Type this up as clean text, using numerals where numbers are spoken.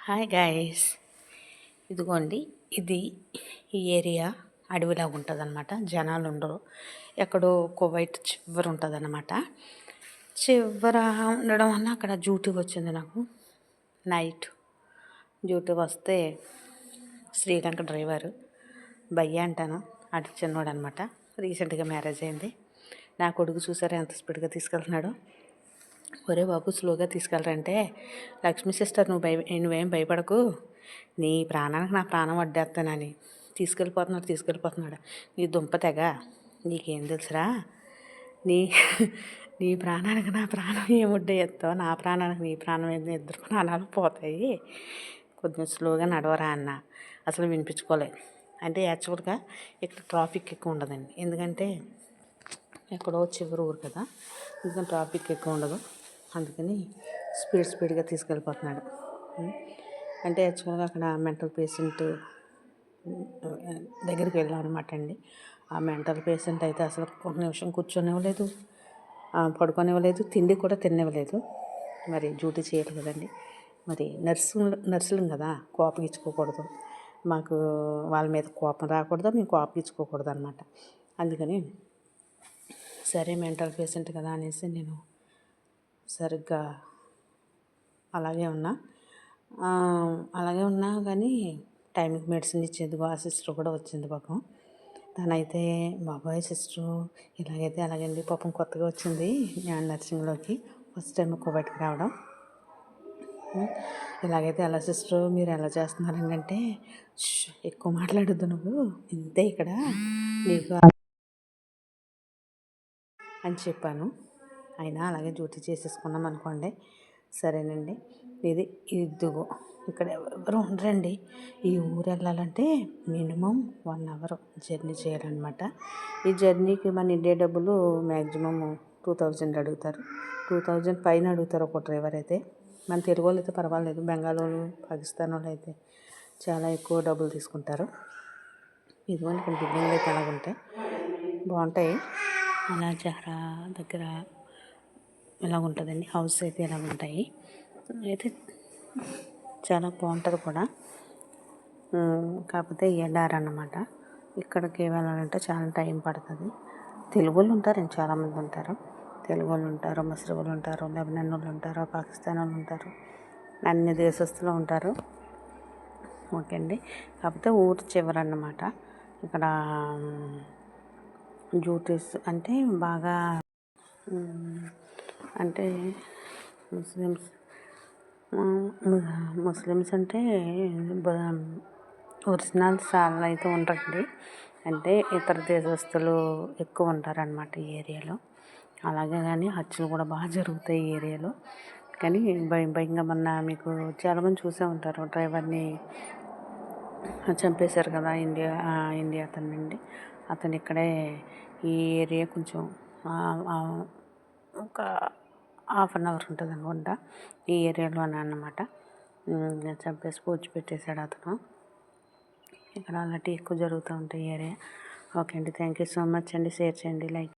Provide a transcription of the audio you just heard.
Hi guys, ఇదిగోండి. ఇది ఈ ఏరియా అడవిలాగా ఉంటుంది అనమాట. జనాలు ఉండరు. ఎక్కడో కువైట్ చివర ఉంటుంది అనమాట. చివర ఉండడం వల్ల అక్కడ డ్యూటీ వచ్చింది నాకు. నైట్ డ్యూటీ వస్తే శ్రీలంక డ్రైవరు భయ్య అంటాను. అటు చిన్నవాడు అనమాట. రీసెంట్గా మ్యారేజ్ అయింది. నా కొడుకు చూసారా ఎంత స్పీడ్గా తీసుకెళ్తున్నాడో. ఒరే బాబు, స్లోగా తీసుకెళ్ళరంటే, లక్ష్మీ సిస్టర్ నువ్వేం భయపడకు, నీ ప్రాణానికి నా ప్రాణం వడ్డేస్తానని తీసుకెళ్ళిపోతున్నాడు. నీ దుంప తెగ, నీకేం తెలుసురా, నీ నీ ప్రాణానికి నా ప్రాణం ఏం వడ్డేస్తావు, నా ప్రాణానికి నీ ప్రాణం ఏంది, ఇద్దరు ప్రాణాలు పోతాయి, కొంచెం స్లోగా నడవరా అన్న. అసలు వినిపించుకోలేదు. అంటే యాక్చువల్గా ఇక్కడ ట్రాఫిక్ ఎక్కువ ఉండదండి, ఎందుకంటే ఎక్కడో చివరి ఊరు కదా, ఇంకా ట్రాఫిక్ ఎక్కువ ఉండదు. అందుకని స్పీడ్గా తీసుకెళ్ళిపోతున్నాడు. అంటే యాక్చువల్గా అక్కడ మెంటల్ పేషెంట్ దగ్గరికి వెళ్ళాం అనమాట అండి. ఆ మెంటల్ పేషెంట్ అయితే అసలు ఒక నిమిషం కూర్చొనివ్వలేదు, పడుకోనివ్వలేదు, తిండి కూడా తినివ్వలేదు. మరి డ్యూటీ చేయాలి కదండి. మరి నర్సులు కదా, కోపగించుకోకూడదు. మాకు వాళ్ళ మీద కోపం రాకూడదు, మేము కోపగించుకోకూడదు అనమాట. అందుకని సరే మెంటల్ పేషెంట్ కదా అనేసి నేను సరిగ్గా అలాగే ఉన్నా కానీ టైంకి మెడిసిన్ ఇచ్చేందుకు ఆ సిస్టర్ కూడా వచ్చింది పాపం. తనైతే బాబాయ్ సిస్టరు ఇలాగైతే అలాగండి పాపం, కొత్తగా వచ్చింది నర్సింగ్లోకి, ఫస్ట్ టైం కువైట్కి రావడం. ఇలాగైతే ఎలా సిస్టరు, మీరు ఎలా చేస్తున్నారండి అంటే, ఎక్కువ మాట్లాడొద్దు నువ్వు, ఇంతే ఇక్కడ నీకు అని చెప్పాను. అయినా అలాగే డ్యూటీ చేసేసుకున్నాం అనుకోండి. సరేనండి. ఇదిగో ఇక్కడ ఎవరు ఉండరండి. ఈ ఊరు వెళ్ళాలంటే మినిమం 1 అవర్ జర్నీ చేయాలన్నమాట. ఈ జర్నీకి మన ఇండియా డబ్బులు మ్యాక్సిమం 2000 అడుగుతారు, 2000 పైన అడుగుతారు ఒక డ్రైవర్ అయితే. మన తెలుగు వాళ్ళు అయితే పర్వాలేదు, బెంగాల్ వాళ్ళు, పాకిస్తాన్ వాళ్ళు అయితే చాలా ఎక్కువ డబ్బులు తీసుకుంటారు. ఇదిగోండి ఇక్కడ బిల్డింగ్లు అయితే అలాగుంటాయి, బాగుంటాయి. అలా జహరా దగ్గర ఇలాగ ఉంటుందండి. హౌస్ అయితే ఇలాగ ఉంటాయి. అయితే చాలా బాగుంటుంది కూడా. కాకపోతే ఎడారి అన్నమాట. ఇక్కడికి వెళ్ళాలంటే చాలా టైం పడుతుంది. తెలుగు వాళ్ళు ఉంటారండి, చాలామంది ఉంటారు. తెలుగు వాళ్ళు ఉంటారు, మసరి వాళ్ళు ఉంటారు, లెబనాన్ వాళ్ళు ఉంటారు, పాకిస్తాన్ వాళ్ళు ఉంటారు, అన్ని దేశస్తులు ఉంటారు. ఓకే అండి. కాకపోతే ఊరు చివరన్నమాట. ఇక్కడ డ్యూటీస్ అంటే బాగా అంటే ముస్లిమ్స్ అంటే ఒరిజినల్స్ చాలా అయితే ఉంటారండి. అంటే ఇతర దేశస్తులు ఎక్కువ ఉంటారనమాట ఈ ఏరియాలో. అలాగే కానీ హత్యలు కూడా బాగా జరుగుతాయి ఈ ఏరియాలో. కానీ భయంగా మీకు చాలామంది చూసే ఉంటారు, డ్రైవర్ని చంపేశారు కదా ఇండియా అతనండి. అతను ఇక్కడే ఈ ఏరియా కొంచెం ఒక 1/2 అవర్ ఉంటుంది అనుకుంటా, ఈ ఏరియాలోనే అన్నమాట. చంపేసి పూడ్చిపెట్టేశాడు అతను. ఇక్కడ అలాంటివి ఎక్కువ జరుగుతూ ఉంటాయి ఈ ఏరియా. ఓకే అండి, థ్యాంక్ యూ సో మచ్ అండి. షేర్ చేయండి, లైక్